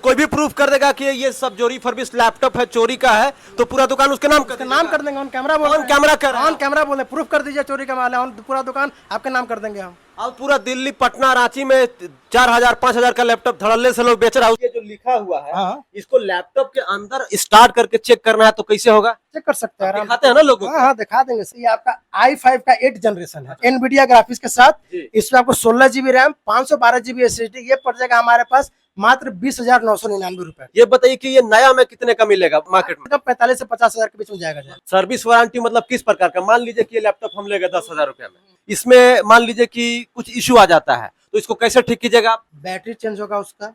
कोई भी प्रूफ कर देगा कि ये सब जो रिफर्बिश लैपटॉप है चोरी का है तो पूरा दुकान उसके नाम कर देंगे। ऑन कैमरा बोल ऑन कैमरा कर ऑन कैमरा बोले प्रूफ कर दीजिए चोरी का माल है, पूरा दुकान आपके नाम कर देंगे हम। अब पूरा दिल्ली पटना रांची में 4,000 5,000 का लैपटॉप धड़ल्ले से लोग बेच रहा है। ये जो लिखा हुआ है इसको लैपटॉप के अंदर स्टार्ट करके चेक करना है तो कैसे होगा? चेक कर सकते हैं, दिखाते हैं ना लोगों को। हाँ दिखा देंगे। ये आपका i5 का 8 जनरेशन है एनवीडिया ग्राफिक्स के साथ। इसमें आपको 16 GB रैम 512 GB SSD ये पड़ जाएगा हमारे पास मात्र 20,999 रुपए। ये बताइए कि ये नया में कितने का मिलेगा मार्केट में? 45 से 50,000 के बीच में जाएगा। सर्विस वारंटी मतलब किस प्रकार का? मान लीजिए कि ये लैपटॉप हम लेंगे 10,000 रुपए में, इसमें मान लीजिए कि कुछ इश्यू आ जाता है तो इसको कैसे ठीक कीजिएगा आप? बैटरी चेंज होगा उसका,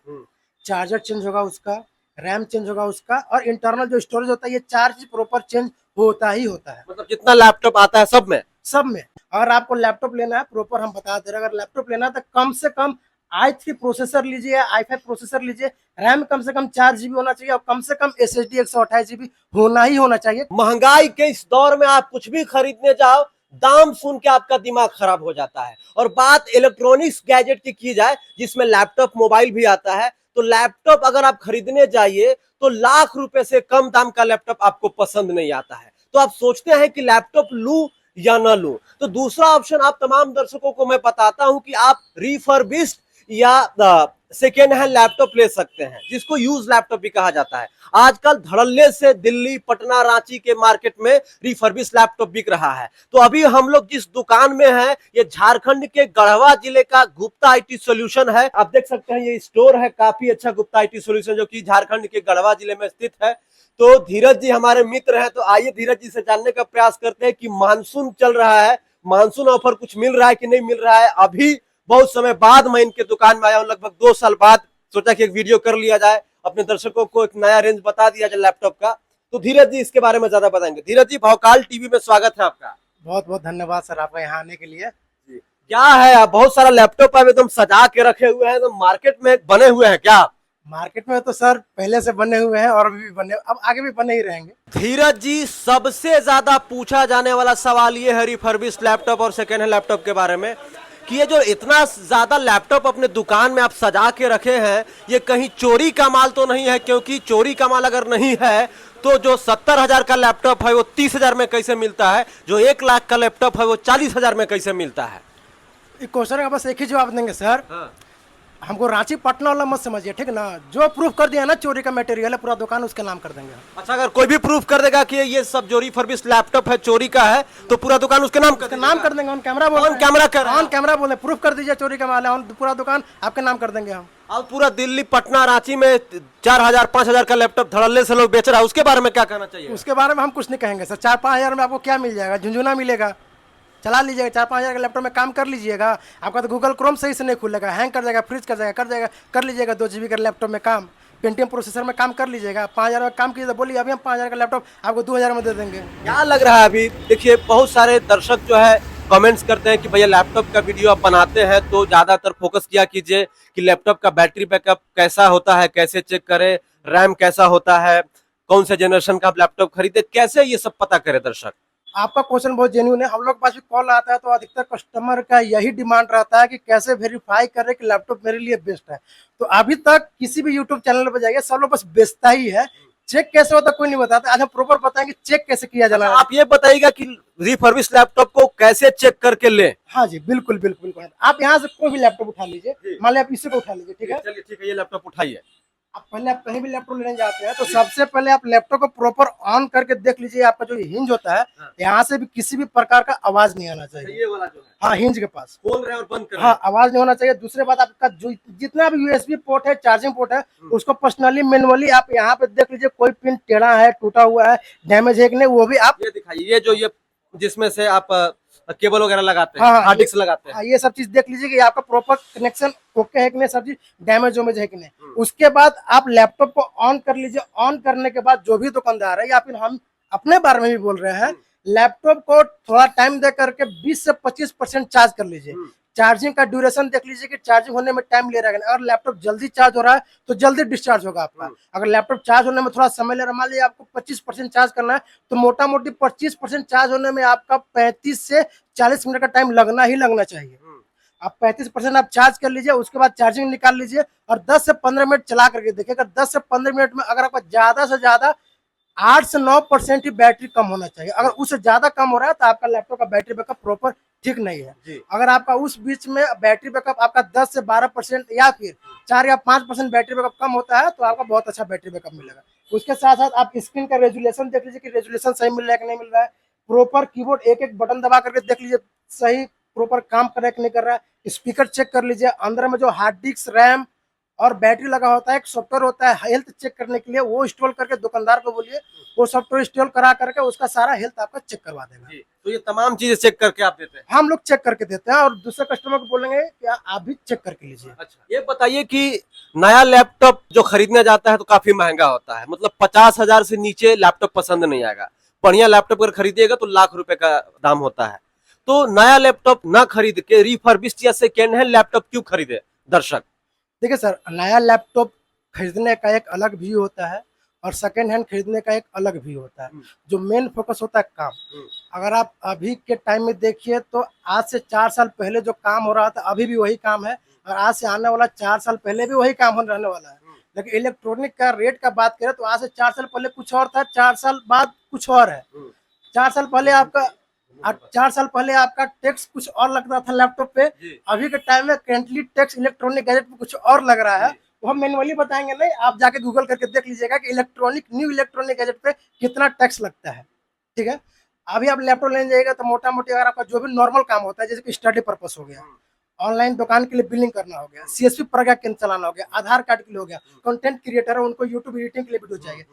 चार्जर चेंज होगा उसका, रैम चेंज होगा उसका, और इंटरनल जो स्टोरेज होता है ये 4 चीज प्रॉपर चेंज होता ही होता है। मतलब जितना लैपटॉप आता है सब में अगर आपको लैपटॉप लेना है प्रॉपर हम बता दे रहे हैं, अगर लैपटॉप लेना है तो कम से कम i3 प्रोसेसर लीजिए, i5 प्रोसेसर लीजिए, रैम कम से कम 4 GB होना चाहिए और कम से कम SSD 128 GB होना ही होना चाहिए। महंगाई के इस दौर में आप कुछ भी खरीदने जाओ दाम सुन के आपका दिमाग खराब हो जाता है। और बात इलेक्ट्रॉनिक्स गैजेट की जाए जिसमें लैपटॉप मोबाइल भी आता है तो लैपटॉप अगर आप खरीदने जाइए तो लाख रुपए से कम दाम का लैपटॉप आपको पसंद नहीं आता है, तो आप सोचते हैं कि लैपटॉप लूं या ना लूं। तो दूसरा ऑप्शन आप तमाम दर्शकों को मैं बताता हूं कि आप रिफर्बिश्ड या सेकेंड हैंड लैपटॉप ले सकते हैं जिसको यूज लैपटॉप भी कहा जाता है। आजकल धड़ल्ले से दिल्ली पटना रांची के मार्केट में रिफर्बिश लैपटॉप बिक रहा है। तो अभी हम लोग जिस दुकान में हैं ये झारखंड के गढ़वा जिले का गुप्ता IT सॉल्यूशन है। आप देख सकते हैं ये स्टोर है काफी अच्छा गुप्ता IT सॉल्यूशन जो कि झारखंड के गढ़वा जिले में स्थित है। तो धीरज जी हमारे मित्र हैं तो आइए धीरज जी से जानने का प्रयास करते हैं कि मानसून चल रहा है, मानसून ऑफर कुछ मिल रहा है कि नहीं मिल रहा है। अभी बहुत समय बाद मैं इनके दुकान में आया हूं, लगभग 2 साल बाद सोचा कि एक वीडियो कर लिया जाए, अपने दर्शकों को एक नया रेंज बता दिया जाए लैपटॉप का। तो धीरज जी इसके बारे में ज्यादा बताएंगे। धीरज जी भौकाल टीवी में स्वागत है आपका। बहुत बहुत धन्यवाद सर आपका यहाँ आने के लिए। क्या है आप बहुत सारा लैपटॉप है एकदम सजा के रखे हुए हैं, तो मार्केट में बने हुए हैं क्या? मार्केट में तो सर पहले से बने हुए हैं और अभी भी बने, अब आगे भी बने ही रहेंगे। धीरज जी सबसे ज्यादा पूछा जाने वाला सवाल ये है रिफर्बिश लैपटॉप और सेकेंड हैंड लैपटॉप के बारे में कि ये जो इतना ज्यादा लैपटॉप अपने दुकान में आप सजा के रखे हैं ये कहीं चोरी का माल तो नहीं है? क्योंकि चोरी का माल अगर नहीं है तो जो 70,000 का लैपटॉप है वो 30,000 में कैसे मिलता है, जो 1 लाख का लैपटॉप है वो 40,000 में कैसे मिलता है? क्वेश्चन का बस एक ही जवाब देंगे सर। हमको रांची पटना वाला मत समझिए, ठीक ना। जो प्रूफ कर दिया ना चोरी का मटेरियल है पूरा दुकान उसके नाम कर देंगे। अच्छा अगर कोई भी प्रूफ कर देगा कि ये सब जो रिफर्बिश लैपटॉप है चोरी का है तो पूरा दुकान उसके नाम कर देंगे। ऑन कैमरा बोले प्रूफ कर दीजिए चोरी का माल है, पूरा दुकान आपके नाम कर देंगे हम। अब पूरा दिल्ली पटना रांची में 4,000 5,000 का लैपटॉप धड़ल्ले से लोग बेच रहा है, उसके बारे में क्या कहना चाहिए? उसके बारे में हम कुछ नहीं कहेंगे सर। 4-5 हजार में आपको क्या मिल जाएगा, झुंझुना मिलेगा, चला लीजिएगा। 4-5 हजार का लैपटॉप में काम कर लीजिएगा, आपका तो गूगल क्रोम सही से नहीं खुलेगा, हैंग कर जाएगा, फ्रीज कर लीजिएगा 2 GB का लैपटॉप में काम, पेंटियम प्रोसेसर में काम कर लीजिएगा। 5,000 में काम कीजिए तो बोलिए अभी हम 5,000 का लैपटॉप आपको 2,000 में दे देंगे। क्या लग रहा है अभी? देखिए बहुत सारे दर्शक जो है कमेंट्स करते हैं कि भैया लैपटॉप का वीडियो आप बनाते हैं तो ज्यादातर फोकस किया कीजिए कि लैपटॉप का बैटरी बैकअप कैसा होता है, कैसे चेक करें, रैम कैसा होता है, कौन से जनरेशन का आप लैपटॉप खरीदे, कैसे ये सब पता करे दर्शक? आपका क्वेश्चन बहुत जेन्युइन है। हम लोग के पास भी कॉल आता है तो अधिकतर कस्टमर का यही डिमांड रहता है कि कैसे वेरीफाई करें कि लैपटॉप मेरे लिए बेस्ट है। तो अभी तक किसी भी यूट्यूब चैनल पर जाइए सब लोग बस बेचता ही है, चेक कैसे होता कोई नहीं बताता। आज हम प्रॉपर बताएंगे चेक कैसे किया जाना है। आप ये बताइएगा कि रिफर्बिश लैपटॉप को कैसे चेक करके लें? हाँ जी बिल्कुल बिल्कुल। आप यहाँ से कोई भी लैपटॉप उठा लीजिए, मान लिया आप इसी को उठा लीजिए, ठीक है। चलिए ठीक है, ये लैपटॉप उठाइए। आप कहीं भी लैपटॉप लेने जाते हैं तो सबसे पहले आप लैपटॉप को प्रॉपर ऑन करके देख लीजिए। आपका जो हिंज होता है यहाँ से भी किसी भी प्रकार का आवाज नहीं आना चाहिए। ये वाला जो है हाँ हिंज के पास खोल रहे हैं और बंद कर रहे हैं। हाँ आवाज नहीं होना चाहिए। दूसरी बात आपका जो जितना भी USB पोर्ट है, चार्जिंग पोर्ट है, उसको पर्सनली मैनुअली आप यहाँ पे देख लीजिए कोई पिन टेढ़ा है, टूटा हुआ है, डैमेज है कि नहीं, वो भी आप ये दिखाइए। ये जो ये जिसमें से आप केबल वगैरह लगाते हैं, हार्ड डिस्क लगाते हैं, ये सब चीज देख लीजिए कि आपका प्रॉपर कनेक्शन ओके है कि नहीं, सब चीज डैमेज है कि नहीं। उसके बाद आप लैपटॉप को ऑन कर लीजिए। ऑन करने के बाद जो भी दुकानदार है या फिर हम अपने बारे में भी बोल रहे हैं, लैपटॉप को थोड़ा टाइम दे करके 20 से 25% चार्ज कर लीजिए। चार्जिंग का ड्यूरेशन देख लीजिए कि चार्जिंग होने में टाइम ले रहा है। अगर लैपटॉप जल्दी चार्ज हो रहा है तो जल्दी डिस्चार्ज होगा आपका। अगर लैपटॉप चार्ज होने में थोड़ा समय ले रहा है, मान लीजिए आपको 25% चार्ज करना है तो मोटा मोटी 25% चार्ज होने में आपका 35 से 40 मिनट का टाइम लगना ही लगना चाहिए। आप 35% आप चार्ज कर लीजिए, उसके बाद चार्जिंग निकाल लीजिए और 10 से 15 मिनट चला करके देखिए। अगर 10 से 15 मिनट में अगर आपका ज्यादा से ज्यादा 8 से 9% ही बैटरी कम होना चाहिए। अगर उससे ज्यादा कम हो रहा है तो आपका लैपटॉप का बैटरी बैकअप प्रॉपर ठीक नहीं है। जी। अगर आपका उस बीच में बैटरी बैकअप आपका 10 से 12% या फिर 4 या 5% बैटरी बैकअप कम होता है तो आपका बहुत अच्छा बैटरी बैकअप मिलेगा। उसके साथ साथ आप स्क्रीन का रेजुलेशन देख लीजिए कि रेजुलेशन सही मिल रहा है कि नहीं मिल रहा है। प्रॉपर कीबोर्ड एक एक बटन दबा करके देख लीजिए सही प्रॉपर काम कर रहा है कि नहीं कर रहा है। स्पीकर चेक कर लीजिए, अंदर में जो हार्ड डिस्क, रैम और बैटरी लगा होता है, एक सॉफ्टवेयर होता है हेल्थ चेक करने के लिए, वो इंस्टॉल करके दुकानदार को बोलिए, वो सॉफ्टवेयर इंस्टॉल करा करके उसका सारा हेल्थ आपका चेक करवा देगा। जी, तो ये तमाम चीजें चेक करके आप देते हैं। हम लोग चेक करके देते हैं और दूसरे कस्टमर को बोलेंगे कि आप भी चेक करके लीजिए। अच्छा, ये बताइए कि नया लैपटॉप जो खरीदने जाता है तो काफी महंगा होता है, मतलब 50,000 से नीचे लैपटॉप पसंद नहीं आएगा। बढ़िया लैपटॉप अगर खरीदिएगा तो लाख रुपए का दाम होता है। तो नया लैपटॉप ना खरीद के रिफर्बिश्ड या सेकेंड हैंड लैपटॉप क्यों खरीदे दर्शक? देखिए सर, नया लैपटॉप खरीदने का एक अलग व्यू होता है और सेकेंड हैंड खरीदने का एक अलग व्यू होता है। जो मेन फोकस होता है काम। अगर आप अभी के टाइम में देखिए तो आज से 4 साल पहले जो काम हो रहा था अभी भी वही काम है और आज से आने वाला 4 साल पहले भी वही काम रहने वाला है। लेकिन इलेक्ट्रॉनिक का रेट का बात करें तो आज से 4 साल पहले कुछ और था, 4 साल बाद कुछ और है। 4 साल पहले आपका 4 साल पहले आपका टैक्स कुछ और लगता था लैपटॉप पे, अभी के टाइम में करेंटली टैक्स इलेक्ट्रॉनिक गैजेट पे कुछ और लग रहा है। वो हम मैनुअली बताएंगे नहीं, आप जाके गूगल करके देख लीजिएगा कि न्यू इलेक्ट्रॉनिक गैजेट पे कितना टैक्स लगता है। ठीक है, अभी आप लैपटॉप लेने जाइएगा तो मोटा मोटी अगर आपका जो भी नॉर्मल काम होता है जैसे कि स्टडी पर्पस हो गया, ऑनलाइन दुकान के लिए बिलिंग करना हो गया, सीएसपी प्रज्ञा केंद्र चलाना हो गया, आधार कार्ड के लिए हो गया, कंटेंट क्रिएटर है उनको यूट्यूब एडिटिंग के लिए वीडियो चाहिए,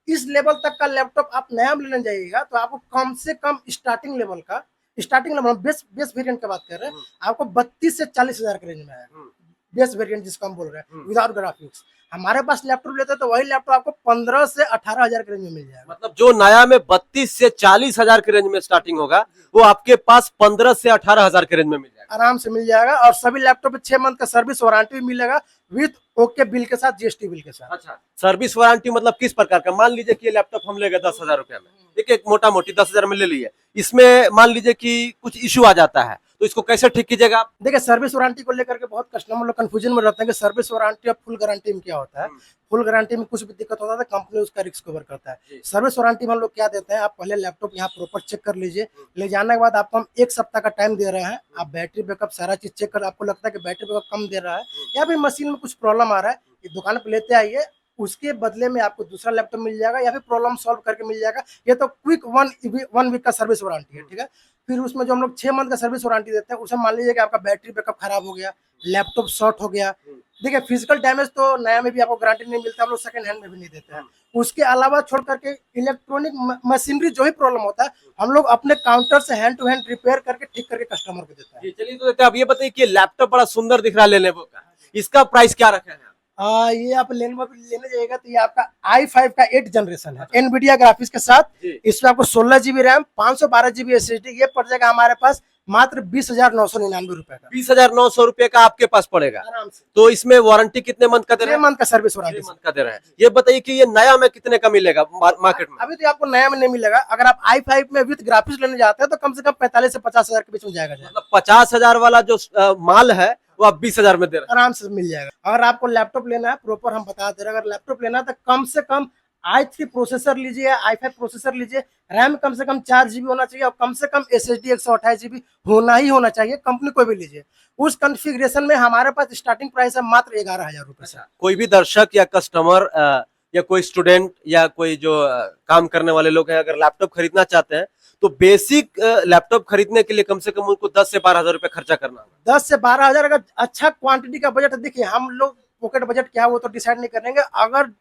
इस लेवल तक का लैपटॉप आप नया लेने जाइएगा तो आपको कम से कम स्टार्टिंग लेवल बेस वेरिएंट की बात कर रहे हैं, आपको 32 से 40,000 के रेंज में आएगा। बेस वेरिएंट जिसको हम बोल रहे हैं विदाउट ग्राफिक्स। हमारे पास लैपटॉप लेते हैं तो वही लैपटॉप आपको 15 से 18,000 के रेंज में मिल जाएगा। मतलब जो नया में 32 से 40,000 के रेंज में स्टार्टिंग होगा वो आपके पास 15 से 18,000 के रेंज में मिल जाएगा, आराम से मिल जाएगा। और सभी लैपटॉप में 6 मंथ का सर्विस वारंटी भी मिलेगा विद ओके बिल के साथ, जीएसटी बिल के साथ। अच्छा, सर्विस वारंटी मतलब किस प्रकार का? मान लीजिए कि ये लैपटॉप हम ले गए 10,000 रुपए में, एक मोटा मोटी 10,000 में ले लिए, इसमें मान लीजिए कि कुछ इश्यू आ जाता है तो इसको कैसे ठीक कीजिएगा आप? देखिए, सर्विस वारंटी को लेकर के बहुत कस्टमर लोग कंफ्यूजन में रहते हैं कि सर्विस वारंटी और फुल गारंटी में क्या होता है। फुल गारंटी में कुछ भी दिक्कत होता है तो कंपनी उसका रिस्क कवर करता है। सर्विस वारंटी में हम लोग क्या देते हैं, आप पहले लैपटॉप यहाँ प्रॉपर चेक कर लीजिए, ले जाने के बाद आपको हम 1 सप्ताह का टाइम दे रहे हैं। आप बैटरी बैकअप सारा चीज चेक कर, आपको लगता है कि बैटरी बैकअप कम दे रहा है या फिर मशीन में कुछ प्रॉब्लम आ रहा है, ये दुकान पे लेते आइए, उसके बदले में आपको दूसरा लैपटॉप मिल जाएगा या फिर प्रॉब्लम सॉल्व करके मिल जाएगा। ये तो क्विक 1 वीक का सर्विस वारंटी है। ठीक है, फिर उसमें जो हम लोग 6 मंथ का सर्विस वारंटी देते हैं उसमें मान लीजिए कि आपका बैटरी बैकअप खराब हो गया, लैपटॉप शॉर्ट हो गया, देखिए फिजिकल डैमेज तो नया में भी आपको गारंटी नहीं मिलता, हम लोग सेकंड हैंड में भी नहीं देते हैं। उसके अलावा छोड़ करके इलेक्ट्रॉनिक मशीनरी जो भी प्रॉब्लम होता है हम लोग अपने काउंटर से हैंड टू हैंड रिपेयर करके ठीक करके कस्टमर को देते हैं। चलिए तो देते हैं। अब ये बताइए कि लैपटॉप बड़ा सुंदर दिख रहा है लेनेवो का, इसका प्राइस क्या रखे हैं? ये आप लेने जाइएगा तो ये आपका i5 का 8 जनरेशन है, एनवीडिया ग्राफिक्स के साथ। इसमें आपको 16 जीबी रैम, 512 जीबी एसएसडी, ये पड़ जाएगा हमारे पास मात्र 20,999 रुपए का। 20,900 रुपए का आपके पास पड़ेगा आराम से। तो इसमें वारंटी कितने मंथ का दे रहे हैं? 6 मंथ का सर्विस वारंटी का दे रहे हैं। ये बताइए कि ये नया में कितने का मिलेगा मार्केट में? अभी तो आपको नया में नहीं मिलेगा। अगर आप i5 में विद ग्राफिक्स लेने जाते हैं तो कम से कम 45 से 50,000 के बीच में जाएगा। मतलब 50,000 वाला जो माल है वो आप 20,000 में दे रहे हैं, आराम से मिल जाएगा। अगर आपको लैपटॉप लेना है प्रॉपर हम बता दे रहे हैं, अगर लैपटॉप लेना है तो कम से कम i3 प्रोसेसर लीजिए, i5 प्रोसेसर लीजिए, रैम कम से कम 4 जीबी होना चाहिए और कम से कम एसएसडी 128 जीबी होना चाहिए, कंपनी कोई भी लीजिए। उस कॉन्फ़िगरेशन में हमारे पास स्टार्टिंग प्राइस है मात्र 11,000 रुपए से। कोई भी दर्शक या कस्टमर या कोई स्टूडेंट या कोई जो काम करने वाले लोग हैं अगर लैपटॉप खरीदना चाहते हैं तो बेसिक लैपटॉप खरीदने के लिए कम से कम उनको 10 से 12,000 रुपए खर्चा करना होगा। 10 से 12,000 अगर अच्छा क्वांटिटी का बजट है, देखिए हम लोग पॉकेट बजट क्या है वो तो डिसाइड नहीं करेंगे। अगर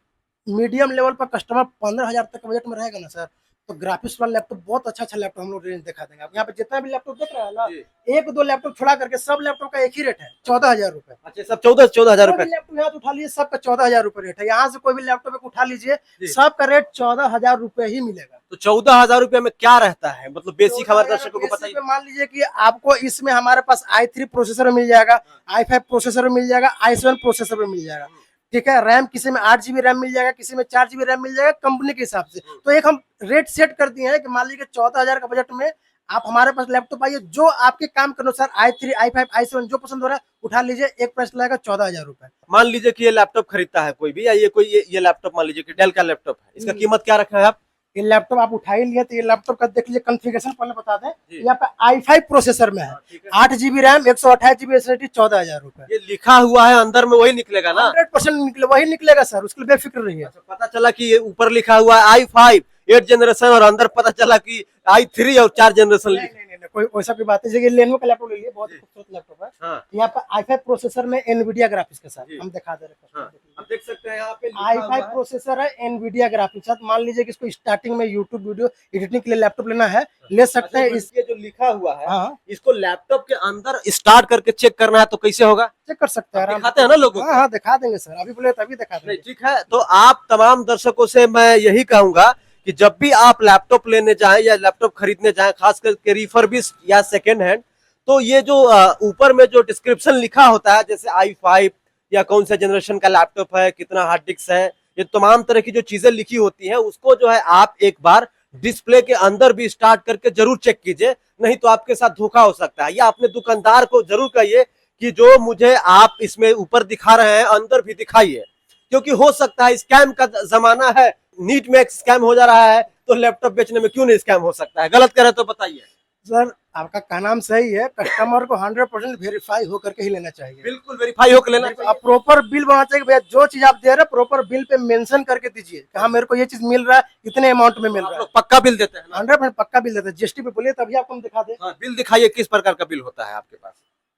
मीडियम लेवल पर कस्टमर 15,000 तक का बजट में रहेगा ना सर, तो ग्राफिक्स वाला लैपटॉप बहुत अच्छा लैपटॉप हम लोग रेंज दिखा देंगे। आप यहाँ पे जितना भी लैपटॉप देख रहे हैं ना, 1-2 लैपटॉप छोड़ा करके सब लैपटॉप का एक ही रेट है, 14,000 रुपए। अच्छा, सब 14,000 रुपए लैपटॉप यहाँ उठा लीजिए, सबका 14,000 रुपए रेट है। यहाँ से कोई भी लैपटॉप उठा लीजिए, सबका रेट 14,000 रुपए ही मिलेगा। तो 14,000 रुपए में क्या रहता है, मतलब बेसिक हमारे दर्शकों को बताइए। मान लीजिए कि आपको इसमें हमारे पास i3 प्रोसेसर मिल जाएगा, i5 प्रोसेसर मिल जाएगा, i7 प्रोसेसर मिल जाएगा। ठीक है, रैम किसी में 8 जीबी रैम मिल जाएगा, किसी में 4 जीबी रैम मिल जाएगा कंपनी के हिसाब से। तो एक हम रेट सेट कर दिए हैं कि मान लीजिए 14,000 का बजट में आप हमारे पास लैपटॉप आइए, जो आपके काम के अनुसार i3, i5, i7 जो पसंद हो रहा है उठा लीजिए। एक प्राइस लगेगा 14,000 रुपए। मान लीजिए कि ये लैपटॉप खरीदता है कोई भी, या ये कोई ये लैपटॉप मान लीजिए कि डेल का लैपटॉप है, इसका कीमत क्या रखा है आप? ये लैपटॉप आप उठा ही लिए तो ये लैपटॉप का देख लीजिए कॉन्फ़िगरेशन पहले बता दें। जी। ये आपका i5 प्रोसेसर में है, ठीक है। 8 GB रैम, 128 GB SSD, 14,000 रुपए। ये लिखा हुआ है अंदर में, वही निकलेगा ना? 100% वही निकलेगा सर, उसके लिए बेफिक्र रहिए। अच्छा, पता चला कि ये ऊपर लिखा हुआ है i5 8 जनरेशन और अंदर पता चला कि i3 और 4 जनरेशन नहीं, नहीं, नहीं, कोई वैसा कोई बात नहीं। लेनोवो का लैपटॉप ले लिए, बहुत खूबसूरत लैपटॉप है। हाँ। यहाँ पर i5 प्रोसेसर में एनवीडिया ग्राफिक्स के साथ जी। हम दिखा दे रहे हैं। हाँ, आप देख सकते हैं यहाँ पे लिखा हुआ i5 है। प्रोसेसर है, एनवीडिया ग्राफिक्स के साथ। मान लीजिए कि इसको स्टार्टिंग में यूट्यूब वीडियो एडिटिंग के लिए लैपटॉप लेना है, ले सकते हैं। अच्छा, ये जो लिखा हुआ है, हाँ, इसको लैपटॉप के अंदर स्टार्ट करके चेक करना है तो कैसे होगा? चेक कर सकते हैं, आप आराम दिखाते हैं ना लोगों को? हाँ हाँ, दिखा देंगे सर, अभी बोले तभी दिखा नहीं, देंगे। ठीक है। तो आप तमाम दर्शकों से मैं यही कहूंगा कि जब भी आप लैपटॉप लेने जाएं या लैपटॉप खरीदने जाएं, खास करके रिफर्बिश्ड या सेकेंड हैंड, तो ये जो ऊपर में जो डिस्क्रिप्शन लिखा होता है, जैसे i5 या कौन सा जनरेशन का लैपटॉप है, कितना हार्ड डिस्क है, ये तमाम तरह की जो चीजें लिखी होती हैं, उसको जो है आप एक बार डिस्प्ले के अंदर भी स्टार्ट करके जरूर चेक कीजिए, नहीं तो आपके साथ धोखा हो सकता है। या अपने दुकानदार को जरूर कहिए कि जो मुझे आप इसमें ऊपर दिखा रहे हैं अंदर भी दिखाइए, क्योंकि हो सकता है स्कैम का जमाना है, नीट में स्कैम हो जा रहा है, तो लैपटॉप बेचने में क्यों नहीं स्कैम हो सकता है? गलत करे तो बताइए। सर आपका कहना सही है, कस्टमर को 100% वेरीफाई होकर के ही लेना चाहिए। बिल्कुल वेरीफाई होकर लेना चाहिए। आप प्रॉपर बिल बनाना चाहिए, भैया जो चीज आप दे रहे हैं प्रॉपर बिल पे मेंशन करके दीजिए कि हाँ मेरे को ये चीज मिल रहा है, इतने अमाउंट में मिल आप रहा है। लोग पक्का बिल देते हैं ना? 100% पक्का बिल देते हैं। जीएसटी पे बोलिए तभी आपको हम दिखा दें। हाँ, बिल दिखाइए, किस प्रकार का बिल होता है आपके पास?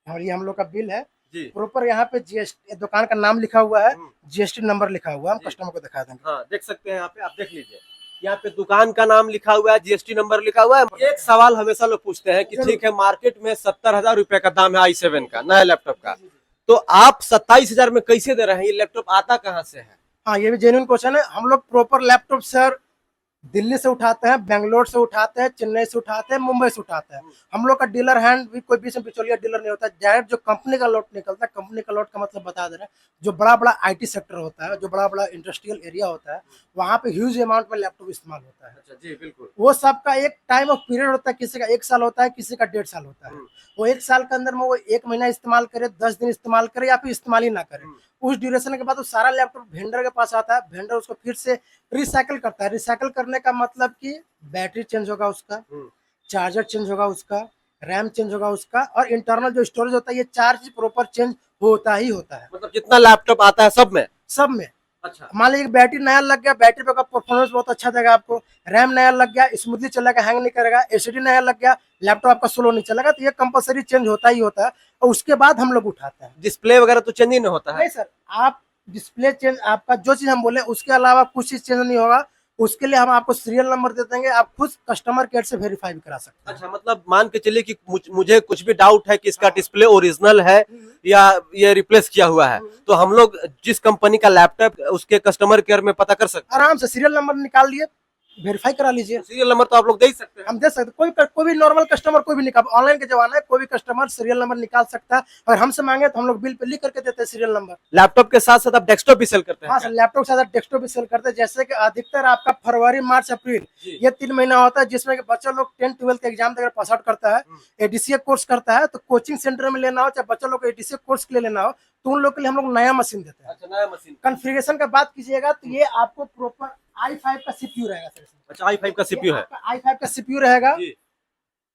और ये हम लोग का बिल है जी। प्रॉपर, यहाँ पे जीएसटी दुकान का नाम लिखा हुआ है, हम्म। जीएसटी नंबर लिखा हुआ है, हम जी। कस्टमर को दिखा देंगे। हाँ, देख सकते हैं यहाँ पे, आप देख लीजिए, यहाँ पे दुकान का नाम लिखा हुआ है, जीएसटी नंबर लिखा हुआ है। एक सवाल हमेशा लोग पूछते हैं कि ठीक है, मार्केट में 70,000 रुपए का दाम है i7 का नया लैपटॉप का, तो आप 27,000 में कैसे दे रहे हैं? ये लैपटॉप आता कहाँ से है? हाँ, ये भी जेन्युइन क्वेश्चन है। हम लोग प्रॉपर लैपटॉप सर दिल्ली से उठाते हैं, बेंगलोर से उठाते हैं, चेन्नई से उठाते हैं, मुंबई से उठाते हैं। हम लोग का डीलर हैंड भी कोई बीच में बिचौलिया डीलर नहीं होता, डायरेक्ट जो कंपनी का लॉट निकलता है। कंपनी का लॉट का मतलब बता दे रहे हैं, जो बड़ा बड़ा आईटी सेक्टर होता है, जो बड़ा बड़ा इंडस्ट्रियल एरिया होता है, वहाँ पे ह्यूज अमाउंट में लैपटॉप इस्तेमाल होता है। अच्छा जी, बिल्कुल। वो सबका एक टाइम ऑफ पीरियड होता है, किसी का 1 साल होता है, किसी का 1.5 साल होता है। वो 1 साल के अंदर में वो 1 महीना इस्तेमाल करे, 10 दिन इस्तेमाल करे, या फिर इस्तेमाल ही ना करे। उस ड्यूरेशन के बाद वो सारा लैपटॉप वेंडर के पास आता है, वेंडर उसको फिर से रिसाइकल करता है। रिसाइकल करने का मतलब कि बैटरी चेंज होगा उसका, चार्जर चेंज होगा उसका, रैम चेंज होगा उसका, और इंटरनल जो स्टोरेज होता है, ये 4 चीज प्रॉपर चेंज होता ही होता है मतलब जितना लैपटॉप आता है सब में? सब में। अच्छा। मान लीजिए बैटरी नया लग गया, बैटरी पे का परफॉर्मेंस बहुत अच्छा देगा आपको। रैम नया लग गया, स्मूथली चलेगा, हैंग नहीं करेगा। एसएसडी नया लग गया, लैपटॉप आपका स्लो नहीं चलेगा। तो ये कंपलसरी चेंज होता ही होता है, और उसके बाद हम लोग उठाते हैं। डिस्प्ले वगैरह तो चेंज ही नहीं होता है? नहीं सर, आप डिस्प्ले चेंज, आपका जो चीज हम बोले उसके अलावा कुछ चीज चेंज नहीं होगा। उसके लिए हम आपको सीरियल नंबर दे देंगे, आप खुद कस्टमर केयर से वेरीफाई भी करा सकते हैं। अच्छा, मतलब मान के चलिए कि मुझे कुछ भी डाउट है कि इसका डिस्प्ले ओरिजिनल है या ये रिप्लेस किया हुआ है, तो हम लोग जिस कंपनी का लैपटॉप उसके कस्टमर केयर में पता कर सकते हैं? आराम से सीरियल नंबर निकाल लिए, वेरीफाई करा लीजिए। सीरियल नंबर तो आप लोग दे ही सकते हैं? हम दे सकते, कोई भी नॉर्मल कस्टमर कोई भी निकाल, ऑनलाइन का जमाना है, कोई भी कस्टमर सीरियल नंबर निकाल सकता है। और हमसे मांगे तो हम लोग बिल पे लिख करके देते हैं सीरियल नंबर। लैपटॉप के साथ साथ आप डेस्कटॉप भी सेल करते हैं? हाँ सर, लैपटॉप के साथ डेस्कटॉप भी सेल करते हैं। जैसे कि अधिकतर आपका फरवरी, मार्च, अप्रैल, जी। ये 3 महीना होता है जिसमें कि बच्चा लोग 10th 12th का एग्जाम देकर पास आउट करता है, एडीसीए कोर्स करता है। तो कोचिंग सेंटर में लेना हो, चाहे बच्चा लोग को एडीसीए कोर्स के लिए लेना हो, तो उन लोग के लिए हम लोग नया मशीन देते हैं। अच्छा, नया मशीन। कॉन्फ़िगरेशन का बात कीजिएगा तो ये आपको प्रॉपर i5 का सीपीयू रहेगा सर इसमें। अच्छा, i5 का सीपीयू है? i5 का सीपीयू रहेगा, जी।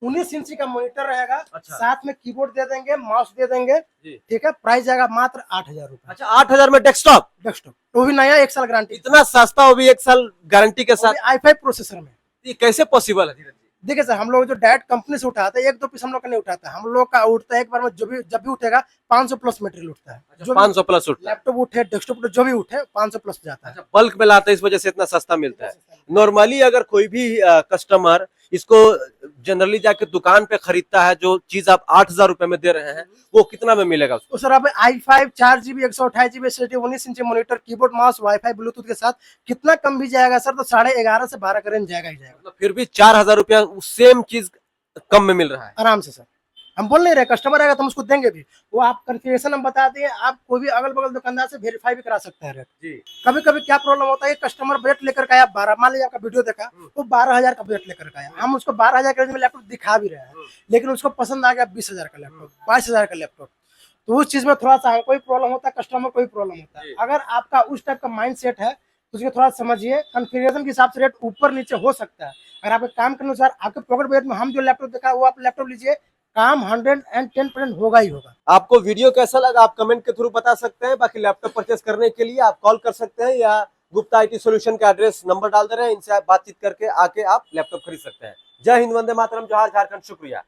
19 इंची का मॉनिटर रहेगा। अच्छा। साथ में कीबोर्ड दे देंगे, माउस दे देंगे। जी। ठीक है, प्राइस जाएगा मात्र 8,000 रुपए। अच्छा, 8,000 में डेस्कटॉप? डेस्कटॉप वो भी नया, 1 साल गारंटी, इतना सस्ता, वो भी 1 साल गारंटी के साथ? i5 प्रोसेसर में। ये कैसे पॉसिबल है? धीरज जी, देखिए सर, हम लोग जो डायरेक्ट कंपनी से उठाते हैं, 1-2 पीस हम लोग का नहीं उठाता है। हम लोग का उठता है एक बार में, जब भी उठेगा 500 प्लस मटेरियल उठता है। अच्छा, 500 प्लस उठता है? लैपटॉप उठे, डेस्कटॉप उठे, जो भी उठे 500 प्लस जाता है। अच्छा, बल्क में लाते हैं, इस वजह से इतना सस्ता मिलता है। नॉर्मली अगर कोई भी कस्टमर इसको जनरली जाके दुकान पे खरीदता है, जो चीज आप 8,000 रुपए में दे रहे हैं, वो कितना में मिलेगा उसको? तो सर आप i5 4GB 128GB SSD 19 इंची monitor, keyboard, mouse, wifi, Bluetooth के साथ कितना कम भी जाएगा सर? तो 11.5 से 12 का रेंज जाएगा ही जाएगा। मतलब फिर भी 4,000 रुपया सेम चीज कम में मिल रहा है? आराम से सर। हम बोल नहीं रहे, कस्टमर आएगा तो हम उसको देंगे भी, वो आप कन्फिग्रेशन हम बता दें, आप कोई भी अगल बगल दुकानदार से वेरीफाई भी करा सकते हैं रेट। जी। कभी कभी क्या प्रॉब्लम होता है, कस्टमर बजट लेकर के आया 12, मान लीजिए आपका वीडियो देखा, वो 12,000 का बजट लेकर के आया, हम उसको 12,000 के रेंज में लैपटॉप दिखा भी रहे हैं, लेकिन उसको पसंद आ गया 20,000 का लैपटॉप, 22,000 का लैपटॉप, तो उस चीज में थोड़ा सा कोई प्रॉब्लम होता है, कस्टमर कोई प्रॉब्लम होता है। अगर आपका उस टाइप का माइंड सेट है तो उसको थोड़ा समझिए, कन्फिग्रेशन के हिसाब से रेट ऊपर नीचे हो सकता है। अगर आपके काम के अनुसार आपके पॉकेट बजट में हम जो लैपटॉप देखा वो आप लैपटॉप लीजिए, काम 110% होगा ही होगा। आपको वीडियो कैसा लगा आप कमेंट के थ्रू बता सकते हैं। बाकी लैपटॉप परचेस करने के लिए आप कॉल कर सकते हैं या गुप्ता आईटी सॉल्यूशन का एड्रेस नंबर डाल दे रहे हैं, इनसे आप बातचीत करके आके आप लैपटॉप खरीद सकते हैं। जय हिंद, वंदे मातरम, जोहार, झारखंड, शुक्रिया।